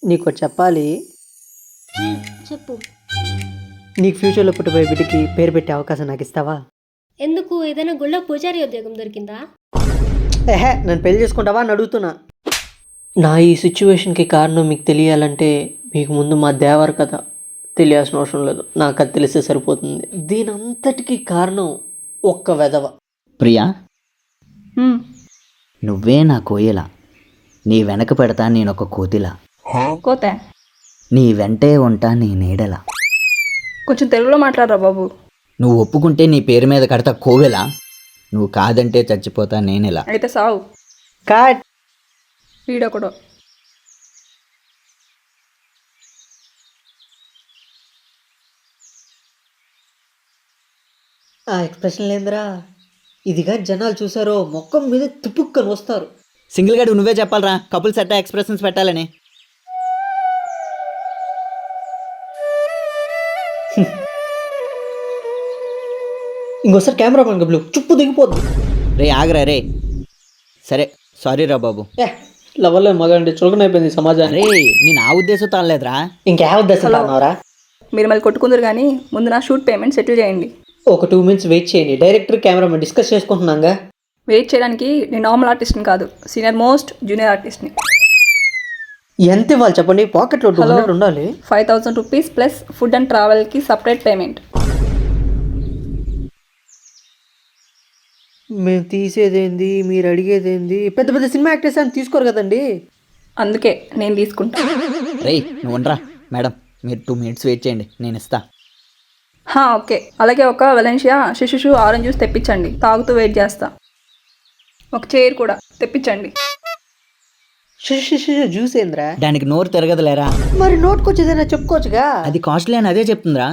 నీకు చెప్పాలి. చెప్పు. నీకు ఫ్యూచర్లో పుట్టబోయే బిడ్డకి పేరు పెట్టే అవకాశం నాకు ఇస్తావా? ఎందుకు? ఏదైనా గుళ్ళో పూజారి ఉద్యోగం దొరికిందా? నన్ను పెళ్లి చేసుకుంటావా అని అడుగుతున్నా. నా ఈ సిచ్యువేషన్కి కారణం మీకు తెలియాలంటే మీకు ముందు మా దేవర కథ తెలియాల్సిన అవసరం లేదు, నాకు అది తెలిస్తే సరిపోతుంది. దీని అంతటికీ కారణం ఒక్క వెధవ. ప్రియా, నువ్వే నా కోయిల, నీ వెనక పెడతా నేనొక కోతిలా, కోతే నీ వెంటే ఉంటా నీ నీడలా. కొంచెం తెలుగులో మాట్లాడరా బాబు. నువ్వు ఒప్పుకుంటే నీ పేరు మీద కడతా కోవెలా, నువ్వు కాదంటే చచ్చిపోతా నేనెలా. అయితే సావు. కాట్. వీడొకడు. ఆ ఎక్స్ప్రెషన్ లేదురా, ఇదిగా జనాలు చూసారో మొక్కం మీద తుపుక్కని వస్తారు. సింగిల్ గాడు నువ్వే చెప్పాలరా కపుల్ సెట్ ఎక్స్ప్రెషన్స్ పెట్టాలని. ఇంకోసారి కెమెరా పని గబ్లు చుప్పు దిగిపోద్ది. రే ఆగరా రే. సరే సారీ రా బాబు. లెవెల్లో మగండి చులకన అయిపోయింది సమాజాన్ని. రే నేను ఆ ఉద్దేశంతో అనలేదురా. ఇంకే ఉద్దేశం అన్నారా? మీరు మళ్ళీ కొట్టుకుందరు కానీ ముందు నా షూట్ పేమెంట్ సెటిల్ చేయండి. ఒక 2 minutes వెయిట్ చేయండి, డైరెక్టర్ కెమెరామెన్ డిస్కస్ చేసుకుంటున్నాగా. వెయిట్ చేయడానికి నేను నార్మల్ ఆర్టిస్ట్ని కాదు, సీనియర్ మోస్ట్ జూనియర్ ఆర్టిస్ట్ని. ఎంత ఇవ్వాలి చెప్పండి? పాకెట్లో 200 ఉండాలి. 5000 రూపీస్ ప్లస్ ఫుడ్ అండ్ ట్రావెల్కి సపరేట్ పేమెంట్. మేము తీసేదేంది, మీరు అడిగేదేంది? పెద్ద పెద్ద సినిమా యాక్టర్స్ అని తీసుకోరు కదండి. అందుకే నేను తీసుకుంటా. రే నువ్వు ఉండరా మేడం, మీరు 2 minutes వెయిట్ చేయండి, నేను ఇస్తా. ఓకే. అలాగే ఒక వెలెన్షియా శిశుషు ఆరెంజ్ జ్యూస్ తెప్పించండి, తాగుతూ వెయిట్ చేస్తా. ఒక చైర్ కూడా తెప్పించండి. జ్యూస్ ఏంద్రా? దానికి నోరు తిరగదులేరా. మరి నోట్కొచ్చేదైనా చెప్పుకోవచ్చుగా. అది కాస్ట్లీ అని అదే చెప్తుందిరా.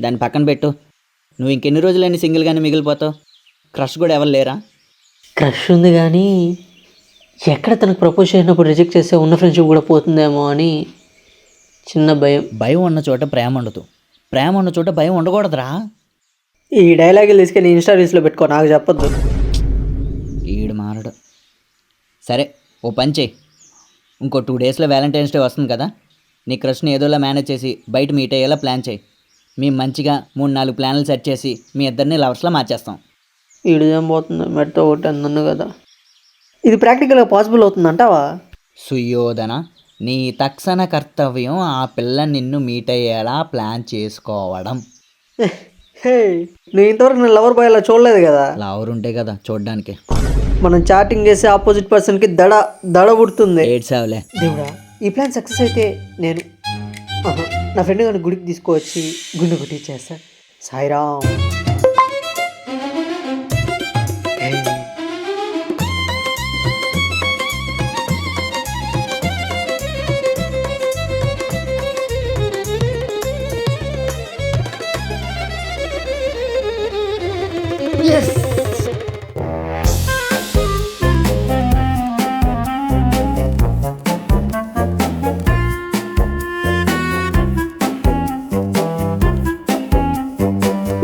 దాన్ని పక్కన పెట్టు. నువ్వు ఇంకెన్ని రోజులైనా సింగిల్గానే మిగిలిపోతావు. క్రష్ కూడా ఎవరు లేరా? క్రష్ ఉంది కానీ ఎక్కడ తనకు ప్రపోజ్ చేసినప్పుడు రిజెక్ట్ చేస్తే ఉన్న ఫ్రెండ్షిప్ కూడా పోతుందేమో అని చిన్న భయం. భయం ఉన్న చోట ప్రేమ ఉండదు, ప్రేమ ఉన్న చోట భయం ఉండకూడదురా. ఈ డైలాగులు తీసుకెళ్ళి ఇన్స్టా రీల్స్లో పెట్టుకో, నాకు చెప్పొద్దు. ఈడు మారడు. సరే ఓ పని చేయి, ఇంకో 2 daysలో వ్యాలంటైన్స్ డే వస్తుంది కదా, నీ క్రష్ని ఏదోలా మేనేజ్ చేసి బయట మీట్ అయ్యేలా ప్లాన్ చేయి. మేము మంచిగా 3-4 ప్లాన్లు సెట్ చేసి మీ ఇద్దరిని లవర్స్లా మార్చేస్తాం. ఈడుదేం పోతుంది, మెడతో ఒకటి అన్నాను కదా. ఇది ప్రాక్టికల్గా పాసిబుల్ అవుతుందంటావా? సుయోధన, నీ తక్షణ కర్తవ్యం ఆ పిల్ల నిన్ను మీట్ అయ్యేలా ప్లాన్ చేసుకోవడం. నేను ఇంతవరకు నేను లవర్ బాయ్ అలా చూడలేదు కదా. లవర్ ఉంటే కదా చూడడానికి. మనం చాటింగ్ చేసే ఆపోజిట్ పర్సన్కి దడ పుడుతుంది. ఏడ్చావులే. దేవుడా, ఈ ప్లాన్ సక్సెస్ అయితే నేను నా ఫ్రెండ్ గారిని గుడికి తీసుకువచ్చి గుండె కొట్టించేస్తా. సాయిరామ్.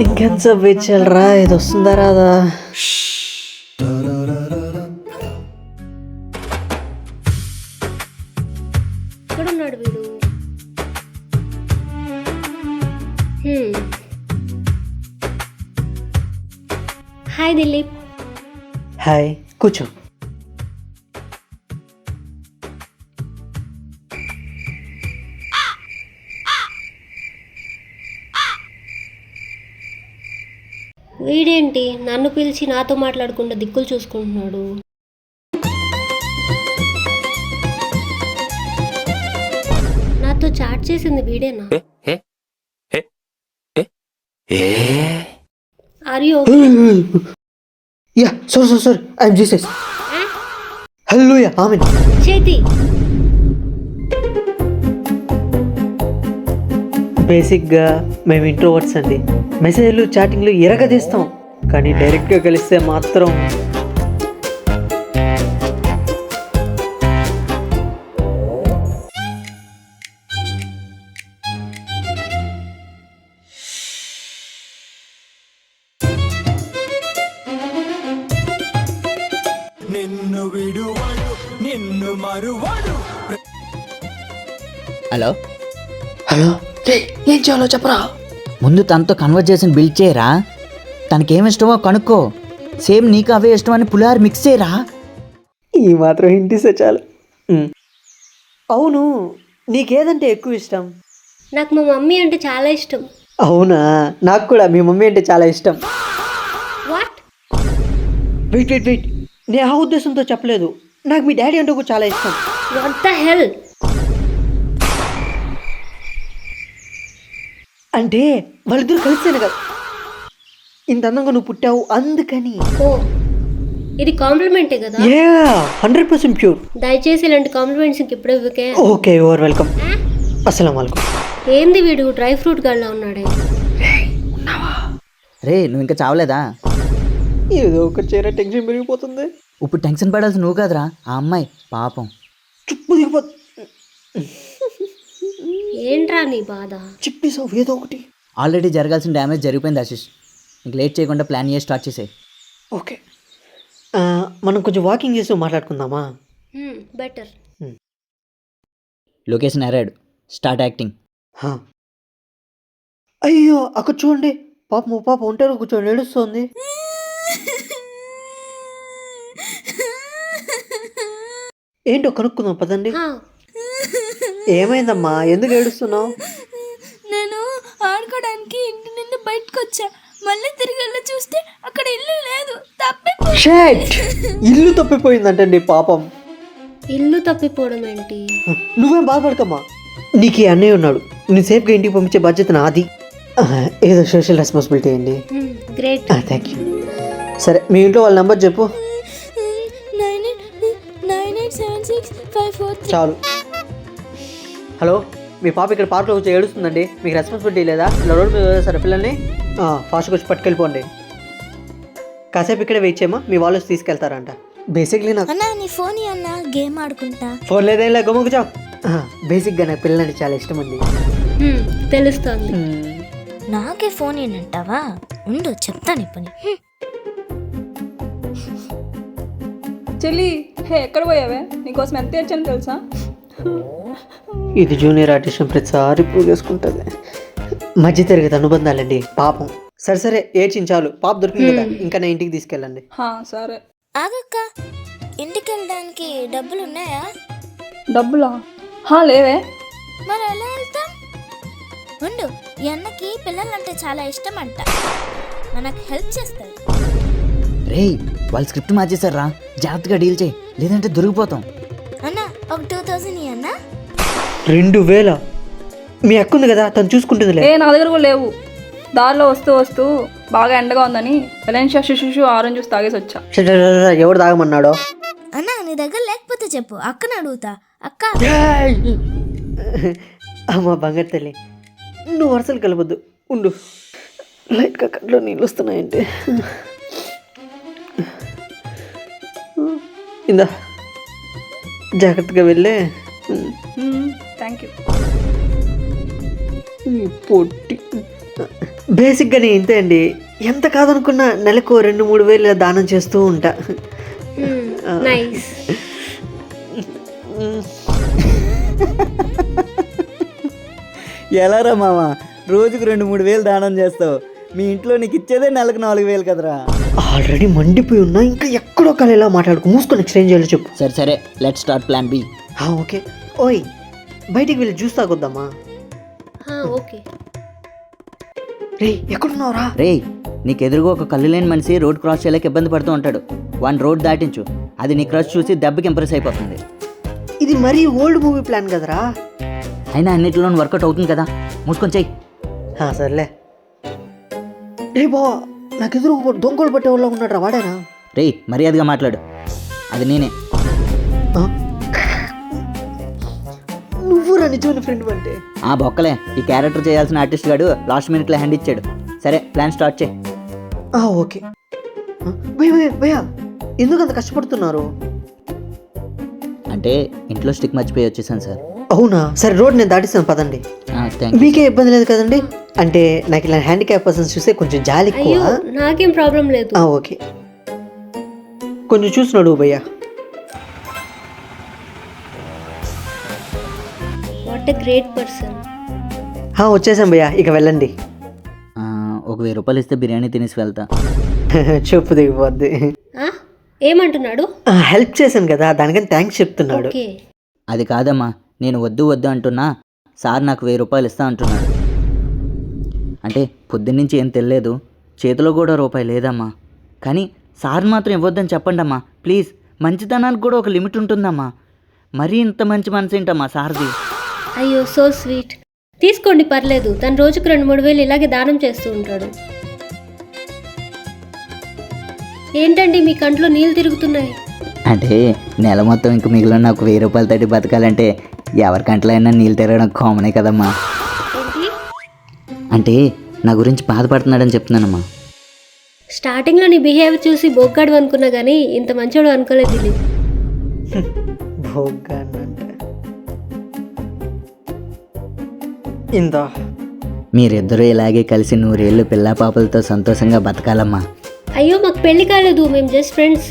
ఇంకెంతసేపు వెయిట్ చేయాలరా? ఇది వస్తుందా రాదా? ఎక్కడున్నాడు వీడు? హాయ్ దిలీప్. హాయ్, కూర్చో. వీడేంటి నన్ను పిలిచి నాతో మాట్లాడకుండా దిక్కులు చూసుకుంటున్నాడు? నాతో చాట్ చేసింది వీడేనా? Are you okay? Yeah, sorry I'm Jesus. హల్లెలూయా, ఆమేన్. చేతి బేసిక్గా మేము ఇంట్రోవర్ట్స్ అండి. మెసేజ్లు చాటింగ్లు ఎరగదీస్తాం, కానీ డైరెక్ట్గా కలిస్తే మాత్రం నిన్ను విడువడు నిన్ను హలో హలో ఏం చేయాలో చెప్పరా. ముందు తనతో కన్వర్జేషన్ బిల్డ్ చేయరా. తనకేమి ఇష్టమో కనుక్కో. సేమ్ నీకు అవే ఇష్టమని పులిహార మిక్స్ చేయరా. ఈ మాత్రం హింటిస్తే చాలు. అవును, నీకేదంటే ఎక్కువ ఇష్టం? నాకు మా మమ్మీ అంటే చాలా ఇష్టం. అవునా, నాకు కూడా మీ మమ్మీ అంటే చాలా ఇష్టం. వాట్? వెయిట్ వెయిట్ వెయిట్, నేను ఆ ఉద్దేశంతో చెప్పలేదు. నాకు మీ డాడీ అంటే కూడా చాలా ఇష్టం. What the hell? అంటే వాళ్ళిద్దరు కలిస్తేనే కదా ఇంత అందంగా నువ్వు పుట్టావు, అందుకని. ఓ, ఇది కాంప్లిమెంటే కదా? 100% ప్యూర్. దయచేసి ఇలాంటి కాంప్లిమెంట్స్ ఇంకెప్పుడు ఇవ్వకే. Okay, your welcome. అస్సలం వాలేకుమ్. ఏంది వీడు డ్రై ఫ్రూట్ గల్లా ఉన్నాడే? రే నువ్వు ఇంకా చావలేదా? ఏదో ఒక చీర టెన్షన్ పెరిగిపోతుంది. ఇప్పుడు టెన్షన్ పడాల్సి నువ్వు కాదురా, ఆ అమ్మాయి పాపం. చుప్పు దిగిపోతుంది. ఏంట్రా నీ బాధ? చిప్పేసావు ఏదో ఒకటి. ఆల్రెడీ జరగాల్సిన డ్యామేజ్ జరిగిపోయింది ఆశిష్. ఇంక లేట్ చేయకుండా ప్లాన్ చేసి స్టార్ట్ చేసేయి. ఓకే, మనం కొంచెం వాకింగ్ చేస్తూ మాట్లాడుకుందామా? బెటర్. లొకేషన్ అరాడ్, స్టార్ట్ యాక్టింగ్. అయ్యో అక్కడ చూడండి, పాప ఒంటరి కూర్చొని ఏడుస్తోంది. ఏంటో కనుక్కుందాం పదండి. ఏమైందమ్మా, ఎందుకు ఏడుస్తున్నావు? నేను ఆడుకోవడానికి ఇంటి నుండి బయటకు వచ్చా. మళ్ళీ తిరిగి వెళ్ళి చూస్తే అక్కడ ఇల్లు లేదు, తప్పిపోయి. షేట్, ఇల్లు తప్పిపోయిందంటండి పాపం. ఇల్లు తప్పిపోవడం ఏంటి? నువ్వేం బాధపడకమ్మా, నీకు ఈ అన్నయ్య ఉన్నాడు. నీ సేఫ్గా ఇంటికి పంపించే బాధ్యత నాది. ఏదో సోషల్ రెస్పాన్సిబిలిటీ అండి. గ్రేట్. Thank you. సరే, మీ ఇంట్లో వాళ్ళ నెంబర్ చెప్పు. 987654. చాలు. హలో, మీ పాప ఇక్కడ పార్క్లో వచ్చి ఏడుస్తుందండి. మీకు రెస్పాన్సిబిలిటీ లేదా? ఇలా రోడ్ మీద వదిలేసారా పిల్లల్ని? ఫాస్ట్గా వచ్చి పట్టుకెళ్ళిపోండి. కాసేపు ఇక్కడే వెయిట్ చేయమా, మీ వాళ్ళు వచ్చి తీసుకెళ్తారంట. బేసిక్లీ నాకు అన్నా నీ ఫోన్ అన్నా, గేమ్ ఆడుకుంటా. ఫోన్ లేదేం లే, గమ్ముకు బేసిక్గా నాకు పిల్లలంటే చాలా ఇష్టం అండి. తెలుస్తోంది. నాకే ఫోన్ ఏంటంటావా? ఉండు చెప్తాను ఇప్పుడు. చెల్లి, హే ఎక్కడ పోయావే? నీకోసం ఎంత ఏడ్చాను తెలుసా? ఇది జూనియర్ ఆర్టిస్ట్ ప్రతిసారి ప్రూవ్ చేసుకుంటుంది. మధ్య తరగతి అనుబంధాలండి పాపం. సరే సరే, ఏడ్చించాలు. పాప దొరికింది కదా, ఇంకా నా ఇంటికి తీసుకెళ్ళండి. సరే. ఆగక్క, ఇంటికి వెళ్ళడానికి డబ్బులు ఉన్నాయా? డబ్బులా? లేవే. మరి ఎలా వెళ్తాం? ఉండు, ఈ అన్నకి పిల్లలంటే చాలా ఇష్టం అంట, మనకు హెల్ప్ చేస్తాడు. రే వాళ్ళు స్క్రిప్ట్ మార్చేశారా, జాగ్రత్తగా డీల్ చేయి, లేదంటే దొరికిపోతాం. అన్న ఒక 2000 అన్నా. 2000? మీ అక్క ఉంది కదా, తను చూసుకుంటుందిలే. నా దగ్గర కూడా లేవు. దారిలో వస్తూ వస్తూ బాగా ఎండగా ఉందని వెలెన్షియా శిశు ఆరెంజ్ జ్యూస్ తాగేసి వచ్చా. ఎవడు తాగమన్నాడో? అన్న నీ దగ్గర లేకపోతే చెప్పు, అక్కని అడుగుతా. అక్క. అమ్మా బంగారు తల్లి, నువ్వు వరుసలు కలవద్దు, ఉండు. లైట్గా కట్లో నీళ్ళు వస్తున్నాయంటే. ఇందా జాగ్రత్తగా వెళ్ళే. Thank you. పొట్టి బేసిక్గా నేను ఇంతే అండి. ఎంత కాదనుకున్నా నెలకు 2-3 వేలు దానం చేస్తూ ఉంటా. నైస్. ఎలారా మామ, రోజుకు 2-3 వేలు దానం చేస్తావు? మీ ఇంట్లో నీకు ఇచ్చేదే నెలకు 4,000 కదరా. ఆల్రెడీ మండిపోయి ఉన్నా, ఇంకా ఎక్కడో కలిలా మాట్లాడుకు. మూసుకొని ఎక్స్చేంజ్ చేయాలో చెప్పు. సరే సరే, let start plan B. Okay. ఓయ్, బయటికి వెళ్ళి జ్యూస్ తాగొద్దామా? ఓకే. రే ఎక్కడున్నావురా? రే నీకు ఎదురుగా ఒక కళ్ళు లేని మనిషి రోడ్ క్రాస్ చేయలేక ఇబ్బంది పడుతూ ఉంటాడు. వన్ రోడ్ దాటించు, అది నీ క్రష్ చూసి దెబ్బకి ఇంప్రెస్ అయిపోతుంది. ఇది మరీ ఓల్డ్ మూవీ ప్లాన్ కదరా. అయినా అన్నిటిలో వర్కౌట్ అవుతుంది కదా, మూసుకొని చెయ్యి. సర్లే. రే బావా, నాకు ఎదురు దొంగలు పట్టే వాళ్ళు ఉన్నాడు రా, వాడేనా? రే మర్యాదగా మాట్లాడు, అది నేనే. నువ్వు రా నిజమైన ఫ్రెండ్ అంటే. ఆ బొక్కలే, ఈ క్యారెక్టర్ చేయాల్సిన ఆర్టిస్ట్ గాడు లాస్ట్ మినిట్లో హ్యాండ్ ఇచ్చాడు. సరే ప్లాన్ స్టార్ట్ చేయి. ఓకే. భయ్యా ఎందుకు అంత కష్టపడుతున్నారు? అంటే ఇంట్లో స్టిక్ మర్చిపోయి వచ్చేసాను సార్. అవునా? సరే, రోడ్ నేను దాటిస్తాను పదండి. మీకే ఇబ్బంది లేదు కదండి? అంటే నాకు ఇలా హ్యాండిక్యాప్ పర్సన్స్ చూస్తే కొంచెం జాలి ఎక్కువ. అయ్యో నాకేం ప్రాబ్లం లేదు. ఓకే, కొంచెం చూస్తున్నాడు భయ్యా. What a great person. వచ్చేసాం భయ్యా, ఇక వెళ్ళండి. ఒక 1000 రూపాయలు ఇస్తే బిర్యానీ తినేసి వెళ్తా. చెప్పు దిగిపోద్ది. ఏమంటున్నాడు? హెల్ప్ చేశాను కదా, దానికని థ్యాంక్స్ చెప్తున్నాడు. ఓకే. అది కాదమ్మా, నేను వద్దు వద్దు అంటున్నా, సార్ నాకు 1000 రూపాయలు ఇస్తా అంటున్నాడు. అంటే పొద్దున్నుంచి ఏం తెలియలేదు, చేతిలో కూడా రూపాయి లేదమ్మా. కానీ సార్ మాత్రం ఇవ్వద్దని చెప్పండి అమ్మా ప్లీజ్. మంచితనానికి కూడా ఒక లిమిట్ ఉంటుందమ్మా. మరీ ఇంత మంచి మనసు ఏంటమ్మా సార్ది. అయ్యో సో స్వీట్. తీసుకోండి పర్లేదు, తను రోజుకు 2-3 వేలు ఇలాగే దానం చేస్తూ ఉంటాడు. ఏంటండి మీ కంట్లో నీళ్ళు తిరుగుతున్నాయి? అంటే నెల మొత్తం ఇంక మిగిలిన నాకు 1000 రూపాయలు తోటి బతకాలంటే ఎవరి కంట్లో అయినా నీళ్ళు తిరగడం కామనే కదమ్మా. ఏంటి? అంటే నా గురించి బాధపడుతున్నాడని చెప్తున్నానమ్మా. స్టార్టింగ్లో నీ బిహేవియర్ చూసి బొగ్గాడు అనుకున్నా కానీ ఇంత మంచోడు అనుకోలేదు దిలీప్. ఇందా మీరిద్దరూ ఇలాగే కలిసి 100 ఏళ్ళు పిల్లా పాపలతో సంతోషంగా బతకాలమ్మా. అయ్యో మాకు పెళ్లి కాలేదు, మేము జస్ట్ ఫ్రెండ్స్.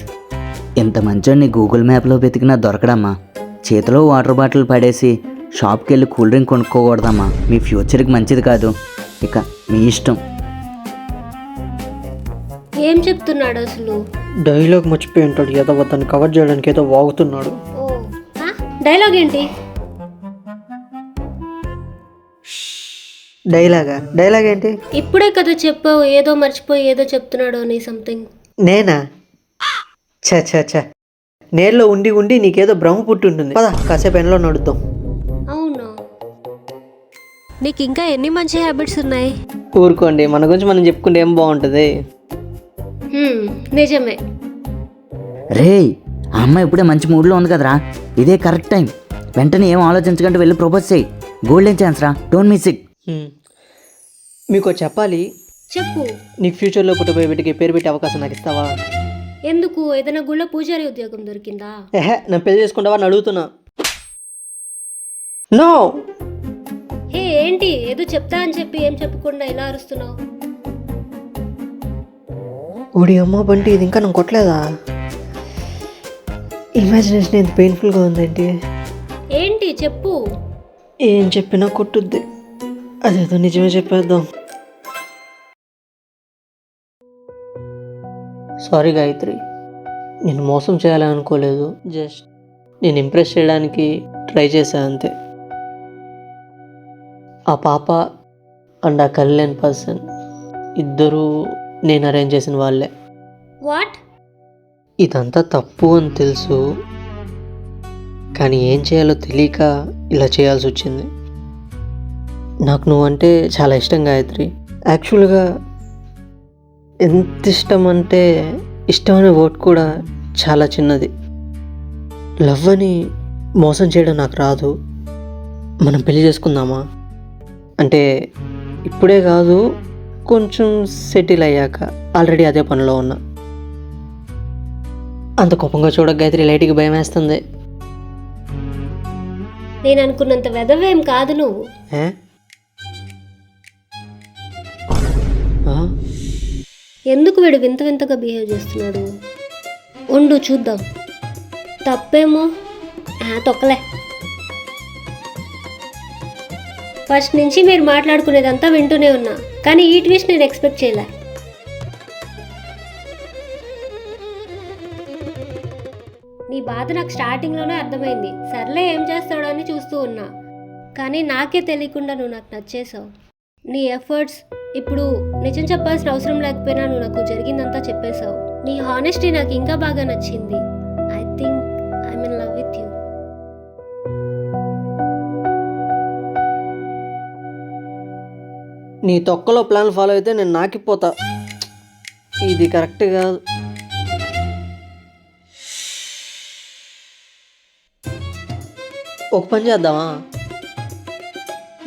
ఇంత మంచోడిని గూగుల్ మ్యాప్లో వెతికినా దొరకడమ్మా. చేతిలో వాటర్ బాటిల్ పడేసి షాప్కి వెళ్ళి కూల్ డ్రింక్ కొనుక్కోకూడదమ్మా. మీ ఫ్యూచర్కి మంచిది కాదు. ఇక మీ ఇష్టం. ఏం చెప్తున్నాడు అసలు? డైలాగ్ మర్చిపోయి ఉంటాడు, ఏదో దాన్ని కవర్ చేయడానికి ఏదో వాగుతున్నాడు. ఓ డైలాగ్ ఏంటి? డైలాగ్ ఏంటి? ఇప్పుడే కదా చెప్పావు ఏదో మర్చిపోయి ఏదో చెప్తున్నాడు అని సంథింగ్. నేనా? చ నేర్లో ఉండి ఉండి నీకేదో భ్రమ పుట్టి ఉంటుంది. పద కాసేపు ఎండలో నడుద్దాం. అవునా? నీకు ఇంకా ఎన్ని మంచి హ్యాబిట్స్ ఉన్నాయి? ఊరుకోండి, మన గురించి మనం చెప్పుకుంటే ఏం బాగుంటుంది. నిజమే. రేయ్, ఆ అమ్మాయి ఇప్పుడే మంచి మూడ్లో ఉంది కదరా, ఇదే కరెక్ట్ టైం. వెంటనే ఏం ఆలోచించకంటే వెళ్ళి ప్రపోజ్ చేయి. గోల్డెన్ ఛాన్స్ రా, డోంట్ మిస్ ఇట్. మీకు చెప్పాలి. చెప్పు. నీకు ఫ్యూచర్లో పుట్టబోయే బిడ్డకి పేరు పెట్టే అవకాశం నాకు ఇస్తావా? ఎందుకు? ఏదైనా గుళ్ళో పూజారి ఉద్యోగం దొరికిందా? నన్ను పెళ్లి చేసుకుంటావా అని అడుగుతున్నా. నో. హే ఏంటి, ఏదో చెప్తా అని చెప్పి ఏం చెప్పకుండా ఇలా అరుస్తున్నావు? ఓడి అమ్మ బంటి, ఇది ఇంకా నాకు కొట్టలేదా? ఇమాజినేషన్ ఎంత పెయిన్ఫుల్గా ఉందేంటి? ఏంటి చెప్పు. ఏం చెప్పినా కొట్టుద్ది, అదేదో నిజమే చెప్పేద్దాం. సారీ గాయత్రి, నేను మోసం చేయాలని అనుకోలేదు. జస్ట్ నేను ఇంప్రెస్ చేయడానికి ట్రై చేశా అంతే. ఆ పాప అండ్ ఆ కళ్యాణ్ పర్సన్ ఇద్దరూ నేను అరేంజ్ చేసిన వాళ్ళే. వాట్? ఇదంతా తప్పు అని తెలుసు, కానీ ఏం చేయాలో తెలియక ఇలా చేయాల్సి వచ్చింది. నాకు నువ్వంటే చాలా ఇష్టం గాయత్రి. యాక్చువల్గా ఎంత ఇష్టం అంటే ఇష్టం అనే వర్డ్ కూడా చాలా చిన్నది. లవ్ అని మోసం చేయడం నాకు రాదు. మనం పెళ్లి చేసుకుందామా? అంటే ఇప్పుడే కాదు, కొంచెం సెటిల్ అయ్యాక. ఆల్రెడీ అదే పనిలో ఉన్నా. అంత కోపంగా చూడక గాయత్రి, లైట్గా భయం వేస్తుంది. నేను అనుకున్నంత వెదవేం కాదు నువ్వు. ఎందుకు వీడు వింత వింతగా బిహేవ్ చేస్తున్నాడు? ఉండు చూద్దాం. తప్పేమో తొక్కలే. ఫస్ట్ నుంచి మీరు మాట్లాడుకునేదంతా వింటూనే ఉన్నా, కానీ ఈ ట్విస్ట్ నేను ఎక్స్పెక్ట్ చేయలే. నీ బాధ నాకు స్టార్టింగ్లోనే అర్థమైంది. సర్లే ఏం చేస్తాడో అని చూస్తూ ఉన్నా, కానీ నాకే తెలియకుండా నువ్వు నాకు నచ్చేసావు. నీ ఎఫర్ట్స్, ఇప్పుడు నిజం చెప్పాల్సిన అవసరం లేకపోయినా నువ్వు నాకు జరిగిందంతా చెప్పేశావు. నీ హానెస్టీ నాకు ఇంకా బాగా నచ్చింది. I think I'm in love with you. నీ తొక్కలో ప్లాన్ ఫాలో అయితే నేను నాకిపోతా. ఇది కరెక్ట్ కాదు. ఒక పని చేద్దామా?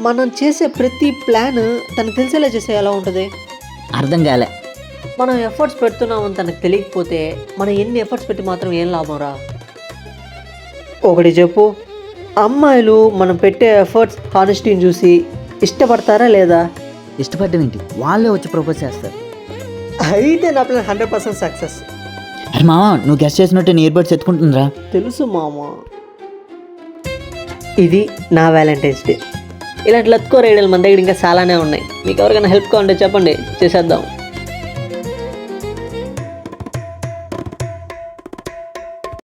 మనం చేసే ప్రతి ప్లాన్ తనకు తెలిసేలా చేసే ఎలా ఉంటుంది? అర్థం కాలే. మనం ఎఫర్ట్స్ పెడుతున్నామని తనకు తెలియకపోతే మనం ఎన్ని ఎఫర్ట్స్ పెట్టి మాత్రం ఏం లాభం రా? ఒకటి చెప్పు, అమ్మాయిలు మనం పెట్టే ఎఫర్ట్స్ హానెస్టీని చూసి ఇష్టపడతారా లేదా? ఇష్టపడ్డం ఏంటి, వాళ్ళే వచ్చి ప్రపోజ్ చేస్తారు. అయితే నా ప్లాన్ 100% సక్సెస్. అరే మామ, నువ్వు గెస్ట్ చేసినట్టే నీ ఇయర్ బడ్స్ ఎత్తుకుంటుందిరా. తెలుసు మామ. ఇది నా వ్యాలంటైన్స్ డే. ఇలాంటి లత్కో రైడల్ మన దగ్గర ఇంకా చాలానే ఉన్నాయి. మీకు ఎవరికైనా హెల్ప్ కావాలంటే చెప్పండి, చేసేద్దాం.